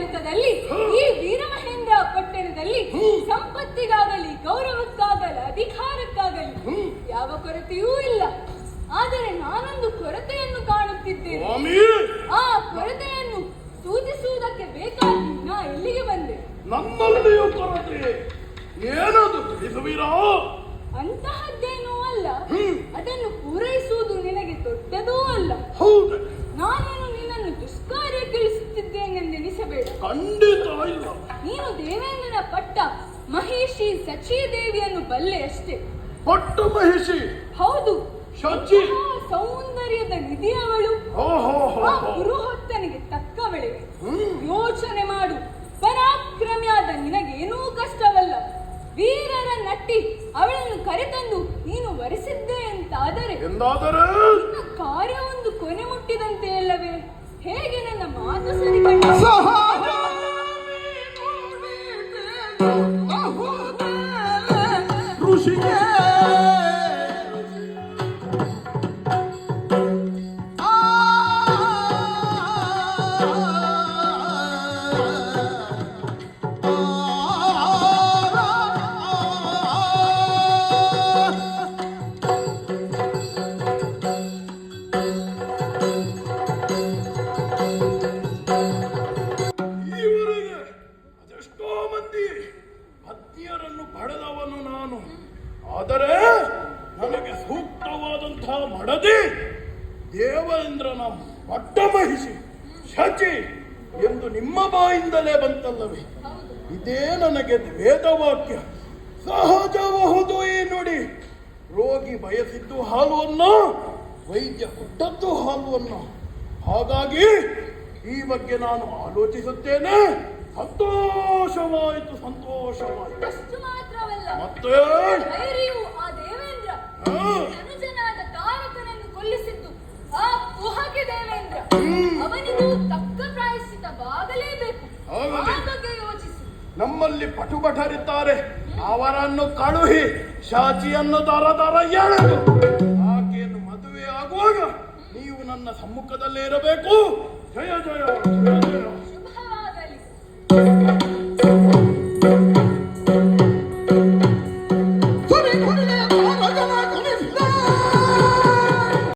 ಯುಗದಲ್ಲಿ ಈ ವೀರಮಹೇಂದ್ರ ಪಟ್ಟಣದಲ್ಲಿ ಸಂಪತ್ತಿಗಾಗಲಿ ಗೌರವಕ್ಕಾಗಲಿ ಅಧಿಕಾರಕ್ಕಾಗಲಿ ಯಾವ ಕೊರತೆಯೂ ಇಲ್ಲ. ಆದರೆ ನಾನೊಂದು ಕೊರತೆಯನ್ನು ಕಾಣುತ್ತಿದ್ದೇನೆ. ಆ ಕೊರತೆಯನ್ನು ಸೂಚಿಸುವುದಕ್ಕೆ ಬೇಕಾಗಿ ನಾ ಇಲ್ಲಿಗೆ ಬಂದೆ. ನನ್ನಲ್ಲಿಯೂ ಕೊರತೆ ಏನದು ತಿಳಿಸುವಿರಾ? ಅಂತಹದ್ದೇನೂ ಅಲ್ಲ, ಅದನ್ನು ಪೂರೈಸುವುದು ನಿನಗೆ ದೊಡ್ಡದೂ ಅಲ್ಲ. ಹೌದು, ನಾನೇನು ನಿನ್ನನ್ನು ದುಷ್ಕಾರ್ಯಕ್ಕಿಳಿಸುತ್ತಿದ್ದೇನೆಂದೆನಿಸಬೇಡ. ಖಂಡಿತ ಇಲ್ಲ. ನೀನು ದೇವೇಂದ್ರನ ಪಟ್ಟ ಮಹಿಷಿ ಸಚಿ ದೇವಿಯನ್ನು ಬಲ್ಲೆ ಅಷ್ಟೇ. ಪಟ್ಟ ಮಹಿಷಿ? ಹೌದು, ಶಚಿ ಸೌಂದರ್ಯದ ನಿಧಿಯವಳು. ಆ ಪುರುಹೊತ್ತನಿಗೆ ತಕ್ಕವಳೆ. ಯೋಚನೆ ಮಾಡು, ಪರಾಕ್ರಮಿಯಾದ ನಿನಗೇನೂ ಕಷ್ಟವಲ್ಲ. ವೀರರ ನಟ್ಟಿ ಅವಳನ್ನು ಕರೆತಂದು ನೀನು ವರಿಸಿದ್ದೆ ಅಂತಾದರೆ ನಿನ್ನ ಕಾರ್ಯವೊಂದು ಕೊನೆ ಮುಟ್ಟಿದಂತೆ ಅಲ್ಲವೇ? ಹೇಗೆ ನನ್ನ ಮಾತು ಸರಿ ಕಂಡ? ಪಡೆದವನು ನಾನು. ಆದರೆ ನನಗೆ ಸೂಕ್ತವಾದಂತಹ ಮಡದಿ ದೇವೇಂದ್ರನ ಪಟ್ಟ ಮಹಿಷಿ ಶಚಿ ಎಂದು ನಿಮ್ಮ ಬಾಯಿಂದಲೇ ಬಂತಲ್ಲವೇ? ಇದೇ ನನಗೆ ವೇದವಾಕ್ಯ. ಸಹಜಬಹುದು ಈ ನುಡಿ. ರೋಗಿ ಬಯಸಿದ್ದು ಹಾಲುವನ್ನು, ವೈದ್ಯ ಕೊಟ್ಟದ್ದು ಹಾಲುವನ್ನು. ಹಾಗಾಗಿ ಈ ಬಗ್ಗೆ ನಾನು ಆಲೋಚಿಸುತ್ತೇನೆ. ಸಂತೋಷವಾಯಿತು, ಸಂತೋಷವಾಯಿತು. ಅಷ್ಟು ಮಾತ್ರವಲ್ಲ, ಮತ್ತೆ ಆ ದೇವೇಂದ್ರ ಅನುಜನಾದ ತಾರಕನನ್ನು ಕೊಲ್ಲಿಸಿದ್ದು ಆ ಕುಹಕೆ ದೇವೇಂದ್ರ. ಅವನಿಗೂ ತಕ್ಕ ಪ್ರಾಯಶ್ಚಿತವಾಗಲೇಬೇಕು. ಆ ಬಗ್ಗೆ ಯೋಚಿಸು. ನಮ್ಮಲ್ಲಿ ಪಟುಭಟರಿದ್ದಾರೆ, ಅವರನ್ನು ಕಳುಹಿ ಶಾಚಿಯನ್ನು ದರ ಎಳೆದು ಆಕೆಯನ್ನು ಮದುವೆ ಆಗುವಾಗ ನೀವು ನನ್ನ ಸಮ್ಮುಖದಲ್ಲೇ ಇರಬೇಕು. ಜಯ ಜಯ ಜಯ ಜಯ.